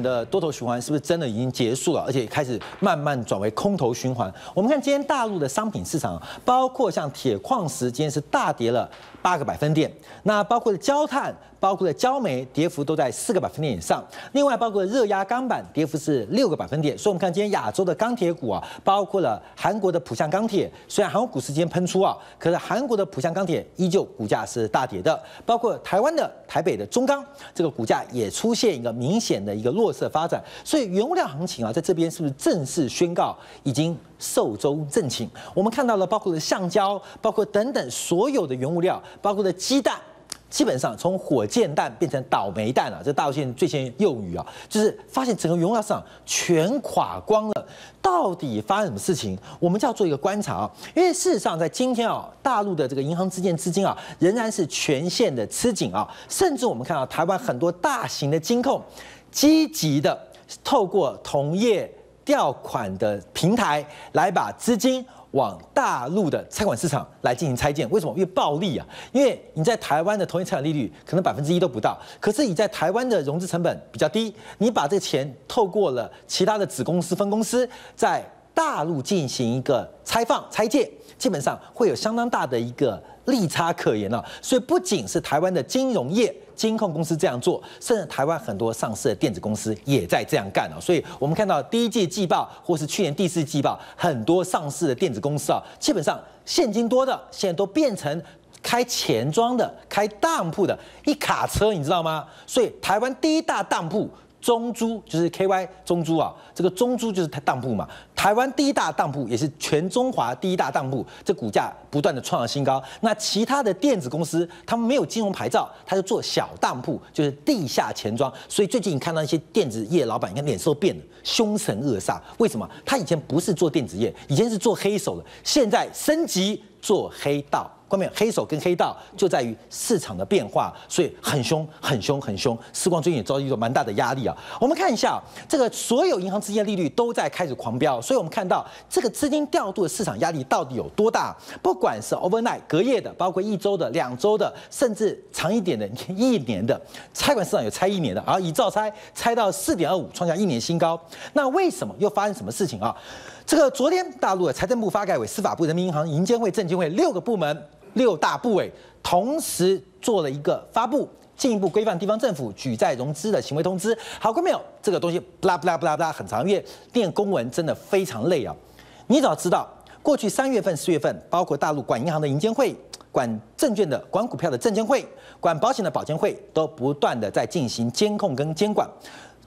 的多头循环是不是真的已经结束了，而且开始慢慢转为空头循环？我们看今天大陆的商品市场，包括像铁矿石，今天是大跌了8个百分点，那包括了焦炭。 包括了焦煤跌幅都在4个百分点以上，另外包括热轧钢板跌幅是6个百分点，所以我们看今天亚洲的钢铁股啊，包括了韩国的浦项钢铁，虽然韩国股市今天喷出啊，可是韩国的浦项钢铁依旧股价是大跌的，包括台湾的台北的中钢，这个股价也出现一个明显的一个弱势发展，所以原物料行情啊，在这边是不是正式宣告已经寿终正寝？我们看到了包括了橡胶，包括等等所有的原物料，包括了鸡蛋。 基本上从火箭弹变成倒霉蛋了，这大陆现在最新用语啊，就是发现整个原物料市场全垮光了。到底发生什么事情？我们就要做一个观察啊，因为事实上在今天啊，大陆的这个银行之间资金啊，仍然是全线的吃紧啊，甚至我们看到台湾很多大型的金控积极的透过同业调款的平台来把资金。 往大陆的拆款市场来进行拆建，为什么？因为暴利啊！因为你在台湾的同业拆款利率可能1%都不到，可是你在台湾的融资成本比较低，你把这个钱透过了其他的子公司、分公司，在大陆进行一个拆放、拆借，基本上会有相当大的一个利差可言啊！所以不仅是台湾的金融业。 金控公司这样做，甚至台湾很多上市的电子公司也在这样干啊，所以我们看到第一季季报或是去年第4季季报，很多上市的电子公司啊，基本上现金多的现在都变成开钱庄的、开当铺的一卡车，你知道吗？所以台湾第一大当铺。 中珠就是 KY 中珠啊，这个中珠就是当铺嘛。台湾第一大当铺，也是全中华第一大当铺，这股价不断的创了新高。那其他的电子公司，他们没有金融牌照，他就做小当铺，就是地下钱庄。所以最近你看到一些电子业老板，你看脸色都变了，凶神恶煞。为什么？他以前不是做电子业，以前是做黑手的，现在升级做黑道。 关键黑手跟黑道就在于市场的变化，所以很凶、很凶、很凶。世光最近也遭遇到蛮大的压力啊。我们看一下这个所有银行之间利率都在开始狂飙，所以我们看到这个资金调度的市场压力到底有多大？不管是 overnight 隔夜的，包括1周的、2周的，甚至长一点的1年的，拆款市场有拆1年的，而一照拆到4.25，创下1年新高。那为什么又发生什么事情啊？这个昨天大陆的财政部、发改委、司法部、人民银行、银监会、证监会6个部门。 6大部委同时做了一个发布，进一步规范地方政府举债融资的行为通知。好过没有？这个东西不啦不啦不啦不啦很长，因为念公文真的非常累啊。你只要知道，过去3月份、4月份，包括大陆管银行的银监会、管证券的、管股票的证监会、管保险的保监会，都不断的在进行监控跟监管，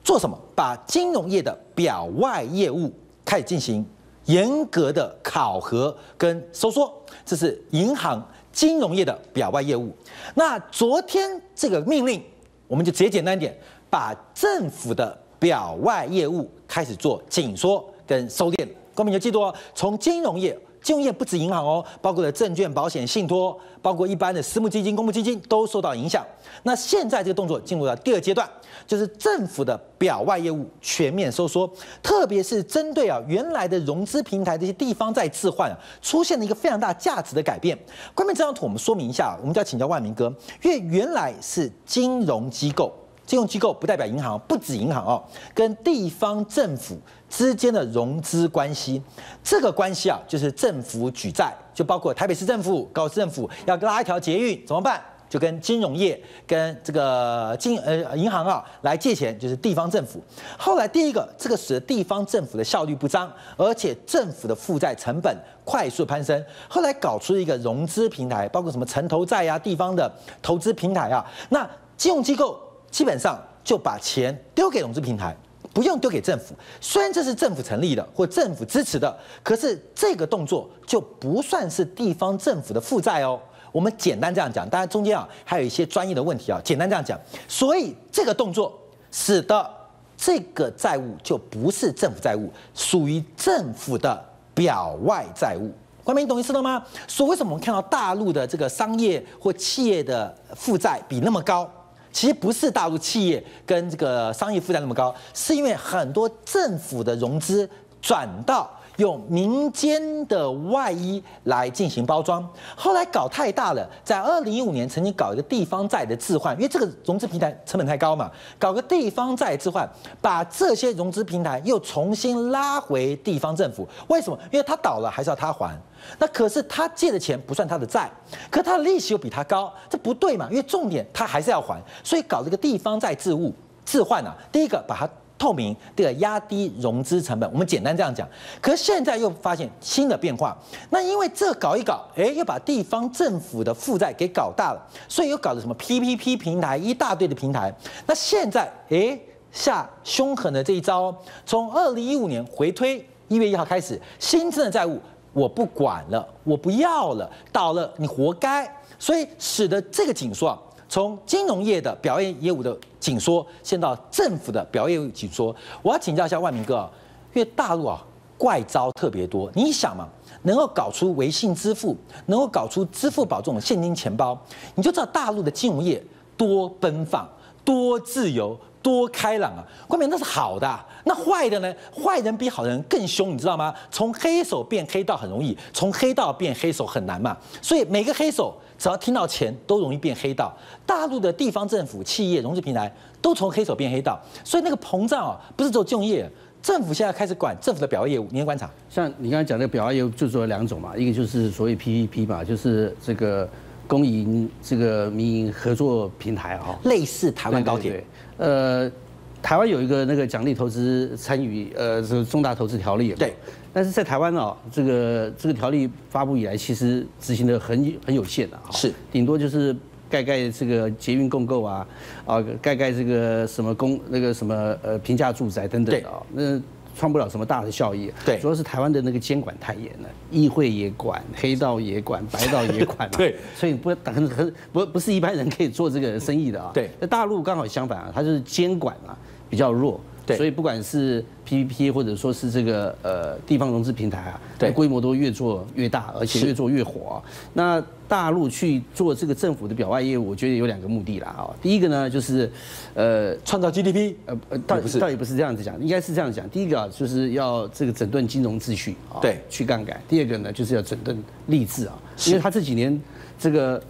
做什么？把金融业的表外业务开始进行严格的考核跟收缩，这是银行。 金融业的表外业务，那昨天这个命令，我们就直接简单一点，把政府的表外业务开始做紧缩跟收敛。公民就记住哦，从金融业，金融业不止银行哦，包括了证券、保险、信托，包括一般的私募基金、公募基金都受到影响。那现在这个动作进入到第2阶段，就是政府的表外业务全面收缩，特别是针对原来的融资平台这些地方债置换出现了一个非常大价值的改变。关于这张图，我们说明一下，我们就要请教万明哥，因为原来是金融机构。 金融机构不代表银行，不止银行哦，跟地方政府之间的融资关系，这个关系啊，就是政府举债，就包括台北市政府、高雄市政府要拉一条捷运怎么办？就跟金融业、跟这个银行啊来借钱，就是地方政府。后来第一个，这个使得地方政府的效率不彰，而且政府的负债成本快速攀升。后来搞出一个融资平台，包括什么城投债啊、地方的投资平台啊，那金融机构。 基本上就把钱丢给融资平台，不用丢给政府。虽然这是政府成立的或政府支持的，可是这个动作就不算是地方政府的负债哦。我们简单这样讲，当然中间还有一些专业的问题啊。简单这样讲，所以这个动作使得这个债务就不是政府债务，属于政府的表外债务。 官民，你懂意思了吗？所以为什么我们看到大陆的这个商业或企业的负债比那么高？ 其实不是大陆企业跟这个商业负债那么高，是因为很多政府的融资转到用民间的外衣来进行包装。后来搞太大了，在2015年曾经搞一个地方债的置换，因为这个融资平台成本太高嘛，搞个地方债置换，把这些融资平台又重新拉回地方政府。为什么？因为他倒了还是要他还。那可是他借的钱不算他的债，可他的利息又比他高，这不对嘛？因为重点他还是要还，所以搞这个地方债置换啊，第一个把它透明，第二个压低融资成本。我们简单这样讲。可是现在又发现新的变化，那因为这搞一搞，又把地方政府的负债给搞大了，所以又搞了什么 PPP 平台，一大堆的平台。那现在下凶狠的这一招，从2015年回推1月1号开始，新增的债务。我不管了，我不要了，倒了你活该。所以使得这个紧缩啊，从金融业的表演业务的紧缩，现到政府的表演业务紧缩。我要请教一下万明哥啊，因为大陆啊怪招特别多，你想嘛，能够搞出微信支付，能够搞出支付宝这种现金钱包，你就知道大陆的金融业多奔放、多自由。多开朗啊！冠冕那是好的，那坏的呢？坏人比好人更凶，你知道吗？从黑手变黑道很容易，从黑道变黑手很难嘛。所以每个黑手只要听到钱，都容易变黑道。大陆的地方政府、企业、融资平台都从黑手变黑道，所以那个膨胀啊，不是只有金融业，政府现在开始管政府的表业业务。您的观察？像你刚才讲的表业业务，就做了2种嘛，一个就是所谓 PPP 嘛，就是这个公营这个民营合作平台啊，类似台湾高铁。台湾有一个那个奖励投资参与这个重大投资条例，对。但是在台湾啊，这个条例发布以来，其实执行的很有限的，是顶多就是盖这个捷运共构啊，盖这个什么平价住宅等等的啊，那创不了什么大的效益。对，主要是台湾的那个监管太严了，议会也管，黑道也管，白道也管。对，所以不是一般人可以做这个生意的啊。对，那大陆刚好相反啊，它就是监管啊比较弱。对，所以不管是 PPP 或者说是这个地方融资平台啊，对，规模都越做越大，而且越做越火啊。那大陆去做这个政府的表外业务，我觉得有2个目的啦啊。第一个呢，就是创造 GDP， 倒也不是这样子讲，应该是这样讲。第一个啊，就是要这个整顿金融秩序啊，对，去杠杆。第二个呢，就是要整顿吏治啊，因为它这几年这个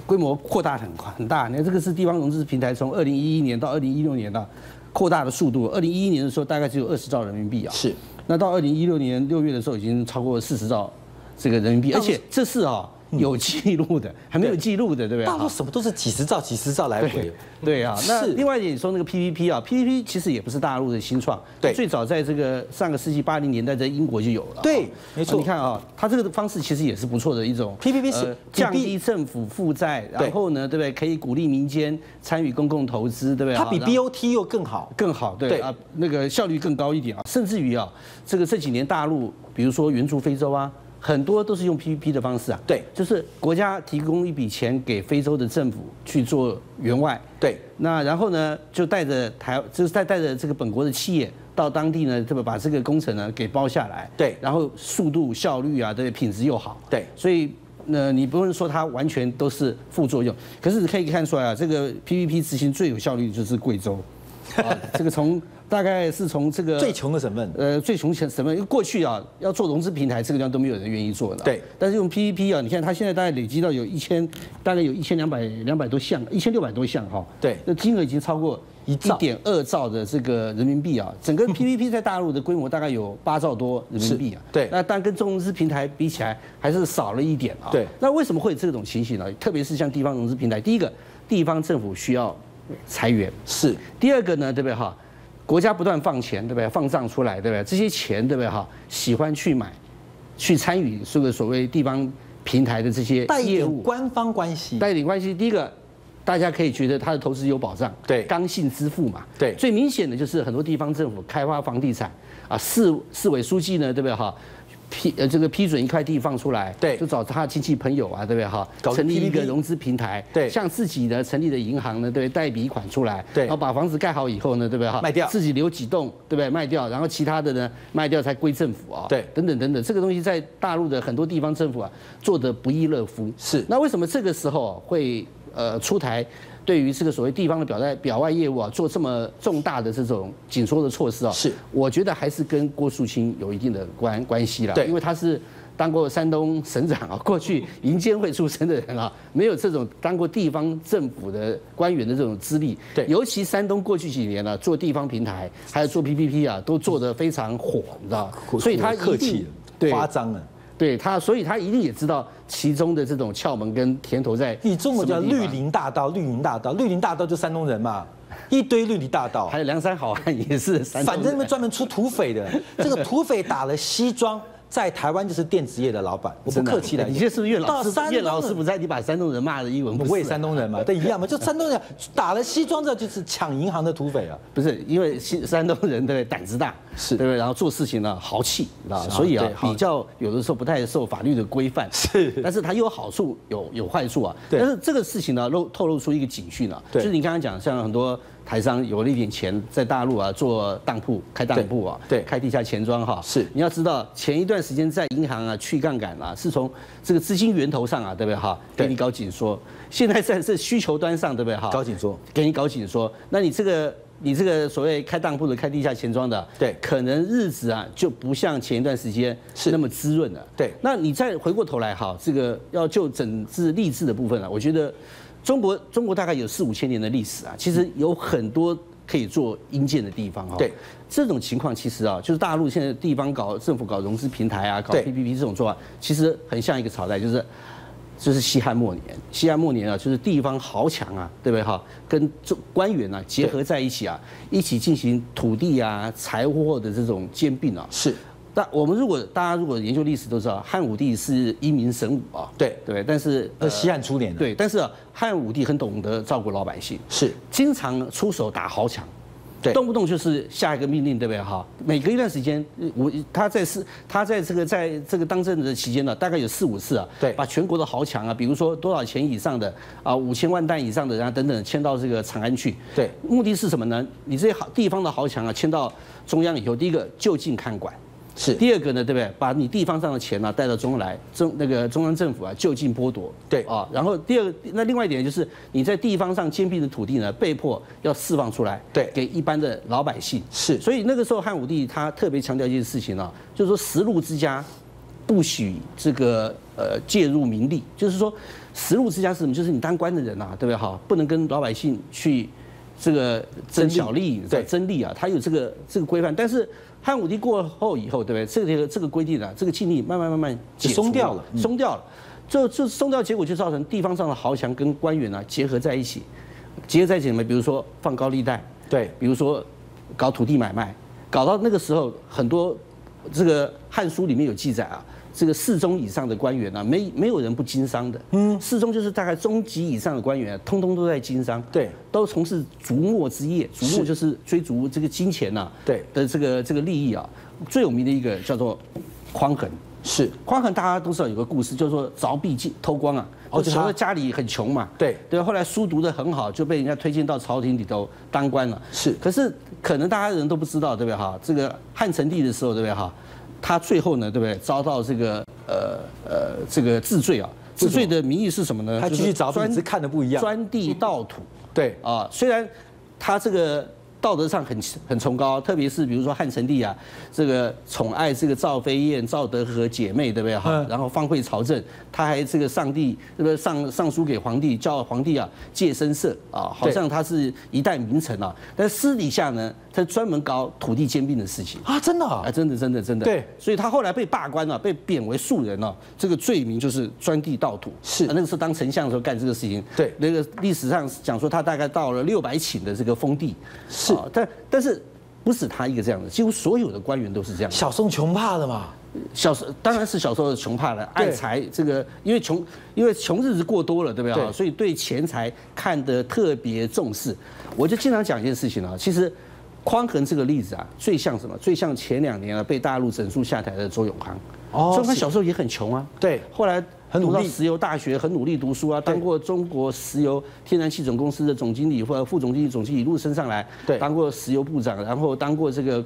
规模扩大很大。你看这个是地方融资平台，从2011年到2016年啊。扩大的速度，2011年的时候大概只有20兆人民币啊，是。那到2016年6月的时候，已经超过40兆这个人民币，而且这是有记录的，还没有记录的，对不对？大陆什么都是几十兆来回。对啊，那另外一点，你说那个 PPP 啊 ，PPP 其实也不是大陆的新创，对，最早在这个上个世纪80年代在英国就有了。对，没错。你看啊，它这个方式其实也是不错的一种 PPP 是降低政府负债，然后呢，对不对？可以鼓励民间参与公共投资，对不对？它比 BOT 又更好，对啊，那个效率更高一点啊，甚至于啊，这几年大陆，比如说援助非洲啊。很多都是用 PPP 的方式啊，对，就是国家提供一笔钱给非洲的政府去做援外，对，那然后呢，就带着这个本国的企业到当地呢，这么把这个工程呢给包下来，对，然后速度效率啊，对，品质又好，对，所以你不能说它完全都是副作用，可是可以看出来啊，这个 PPP 执行最有效率的就是贵州，啊，这个大概是从这个最穷的省份，最穷省份，因为过去啊要做融资平台，这个地方都没有人愿意做的。对。但是用 PPP 啊，你看它现在大概累积到有大概有1200多项，1600多项哈。对。那金额已经超过1.2兆的这个人民币啊，整个 PPP 在大陆的规模大概有8兆多人民币啊。对。那但跟中融资平台比起来，还是少了一点啊。对。那为什么会有这种情形呢？特别是像地方融资平台，第一个，地方政府需要裁员，是。第二个呢，对不对哈？国家不断放钱，对不对？放账出来，对不对？这些钱，对不对？哈，喜欢去买，去参与这个所谓地方平台的这些业务，官方关系，带一点关系。第一个，大家可以觉得他的投资有保障，对，刚性支付嘛，对。最明显的就是很多地方政府开发房地产啊，市委书记呢，对不对？哈。批准一块地放出来，对，就找他的亲戚朋友啊，对不对哈？成立一个融资平台，对，像自己的成立的银行呢，对不对？贷笔款出来，对，然后把房子盖好以后呢，对不对哈？卖掉，自己留几栋，对不对？卖掉，然后其他的呢卖掉才归政府啊，对，等等等等，这个东西在大陆的很多地方政府啊做得不亦乐乎。是，那为什么这个时候会出台对于这个所谓地方的表外业务啊，做这么重大的这种紧缩的措施啊，是，我觉得还是跟郭树清有一定的关系啦。对，因为他是当过山东省长啊，过去营监会出身的人啊，没有这种当过地方政府的官员的这种资历。对，尤其山东过去几年呢，做地方平台还有做 PPP 啊，都做得非常火，你知道，所以他客气了，对，夸张了。对他，所以他一定也知道其中的这种窍门跟甜头在。你中国叫绿林大道，绿林大道，绿林大道就山东人嘛，一堆绿林大道。还有梁山好汉也是山东人。反正他们专门出土匪的，这个土匪打了西装。在台湾就是电子业的老板，我不客气的。你现在是不是岳老师不在？你把山东人骂的一文不值。我也山东人嘛，对一样嘛，就山东人打了西装之后就是抢银行的土匪啊。不是，因为山东人对胆子大，是对不对？然后做事情呢豪气，知道吧？所以啊，比较有的时候不太受法律的规范。是，但是它又有好处，有坏处啊。但是这个事情呢，透露出一个警讯啊，就是你刚刚讲，像很多台商有了一点钱，在大陆啊做当铺、开当铺啊，对，开地下钱庄哈。是，你要知道，前一段时间在银行啊去杠杆啊，是从这个资金源头上啊，对不对哈？给你搞紧缩。现在在这需求端上，对不对哈？搞紧缩，给你搞紧缩。那你这个所谓开当铺的、开地下钱庄的，对，可能日子啊就不像前一段时间是那么滋润了。对，那你再回过头来哈，这个要就整治吏治的部分啊，我觉得中国大概有4、5千年的历史啊，其实有很多可以做阴间的地方哈。对，这种情况其实啊，就是大陆现在地方政府搞融资平台啊，搞 PPP 这种做法，其实很像一个朝代，就是西汉末年。西汉末年啊，就是地方豪强啊，对不对哈？跟官员啊结合在一起啊，一起进行土地啊、财货的这种兼并啊。是。那大家如果研究历史都知道，汉武帝是英明神武啊，对，但是西汉初年的，对，但是汉武帝很懂得照顾老百姓，是经常出手打豪强。对，动不动就是下一个命令，对不对哈？每隔一段时间，他在这个当政的期间呢，大概有4、5次啊，对，把全国的豪强啊，比如说多少钱以上的啊，5000万担以上的，然后等等迁到这个长安去。对，目的是什么呢？你这些地方的豪强啊，迁到中央以后，第一个就近看管。是，第二个呢，对不对？把你地方上的钱呢带到中央来，中央政府啊就近剥夺，对啊。然后那另外一点就是你在地方上兼并的土地呢，被迫要释放出来，对，给一般的老百姓。是，所以那个时候汉武帝他特别强调一件事情啊，就是说实禄之家不许这个介入民利，就是说实禄之家是什么？就是你当官的人啊，对不对？哈，不能跟老百姓去这个争小利，对，争利啊，他有这个规范，但是。汉武帝过后以后，对不对？这个规定啊，这个禁令慢慢松掉了，松掉了。这松掉，结果就造成地方上的豪强跟官员啊结合在一起，什么？比如说放高利贷，对，比如说搞土地买卖，搞到那个时候，很多这个《汉书》里面有记载啊。这个4中以上的官员啊，没有人不经商的。4中就是大概中级以上的官员，通通都在经商，对，都从事逐末之业。逐末就是追逐这个金钱呐，对的这个利益啊。最有名的一个叫做匡衡，是匡衡，大家都知道有个故事，就是说凿壁偷光啊。就是他家里很穷嘛，对，后来书读得很好，就被人家推荐到朝廷里头当官了。是，可是可能大家人都不知道，对不对哈？这个汉成帝的时候，对不对哈？他最后呢，对不对？遭到这个治罪啊，治罪的名义是什么呢？他继续找，只是看的不一样，钻地盗土。对啊，虽然他这个道德上很崇高，特别是比如说汉成帝啊，这个宠爱这个赵飞燕、赵德和姐妹，对不对哈？然后方会朝政，他还这个上书给皇帝，叫皇帝啊戒声色啊，好像他是一代名臣啊。但私底下呢，他专门搞土地兼并的事情啊，真的啊，真的。对，所以他后来被罢官了，被贬为庶人了。这个罪名就是钻地盗土。是，那个时候当丞相的时候干这个事情。对，那个历史上讲说他大概到了600顷的这个封地。是，但是不止他一个这样的，几乎所有的官员都是这样。小时候穷怕的嘛，当然是小时候穷怕了，爱财这个，因为穷日子过多了，对不对？所以对钱财看得特别重视。我就经常讲一件事情啊，其实匡衡这个例子啊，最像什么？最像前2年啊被大陆整肃下台的周永康。周永康小时候也很穷啊，对，后来读到石油大学，很努力读书啊，当过中国石油天然气总公司的总经理或者副总经理、总经理一路升上来，对，当过石油部长，然后当过这个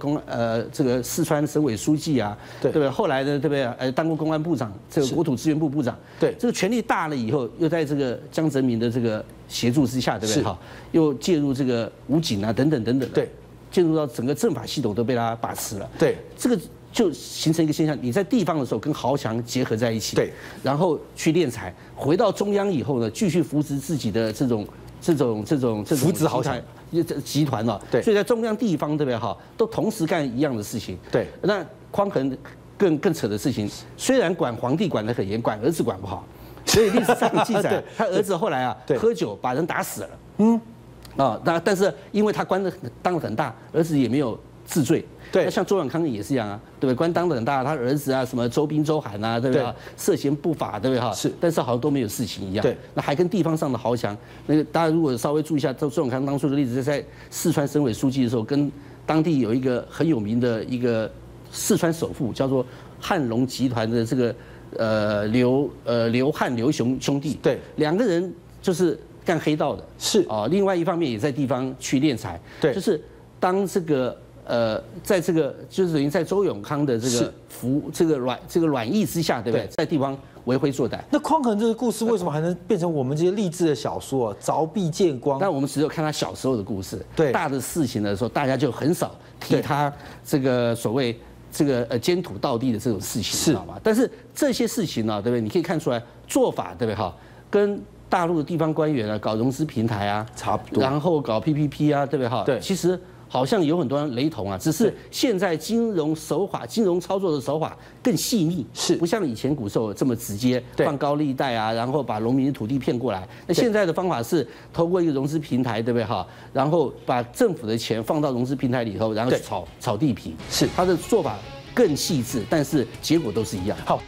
这个四川省委书记啊，对不对？后来呢，对不对？当过公安部长，这个国土资源部部长，对，这个权力大了以后，又在这个江泽民的这个协助之下，对不对？好，又介入这个武警啊，等等等等，对，介入到整个政法系统都被他把持了，对，这个。就形成一个现象，你在地方的时候跟豪强结合在一起，对，然后去敛财，回到中央以后呢，继续扶持自己的这种扶植豪强集团了，对，所以在中央地方对不对哈，都同时干一样的事情，对，那匡衡更扯的事情，虽然管皇帝管得很严，管儿子管不好，所以历史上记载他儿子后来啊喝酒把人打死了，但是因为他官当得很大，儿子也没有治罪。对，那像周永康也是一样啊，对不对？官当得很大，他儿子啊，什么周斌、周涵啊，对不对？涉嫌不法，对不对？哈，是，但是好像都没有事情一样。对，那还跟地方上的豪强，那个大家如果稍微注意一下周永康当初的例子，在四川省委书记的时候，跟当地有一个很有名的一个四川首富，叫做汉龙集团的这个刘汉刘兄弟，对，两个人就是干黑道的，是啊，另外一方面也在地方去敛财，对，就是当这个。在这个就是等于在周永康的这个软意之下，对不对？在地方为非作歹。那匡衡这个故事为什么还能变成我们这些励志的小说啊？凿壁见光。但我们只有看他小时候的故事，对大的事情的时候，大家就很少提他这个所谓这个艰土盗地的这种事情，知道吗？但是这些事情呢，对不对？你可以看出来做法，对不对？哈，跟大陆的地方官员啊，搞融资平台啊，差不多，然后搞 PPP 啊，对不对？哈，对，其实。好像有很多雷同啊，只是现在金融操作的手法更细腻，是不像以前古时候这么直接放高利贷啊，然后把农民的土地骗过来。那现在的方法是透过一个融资平台，对不对哈？然后把政府的钱放到融资平台里头，然后炒地皮，是他的做法更细致，但是结果都是一样。好。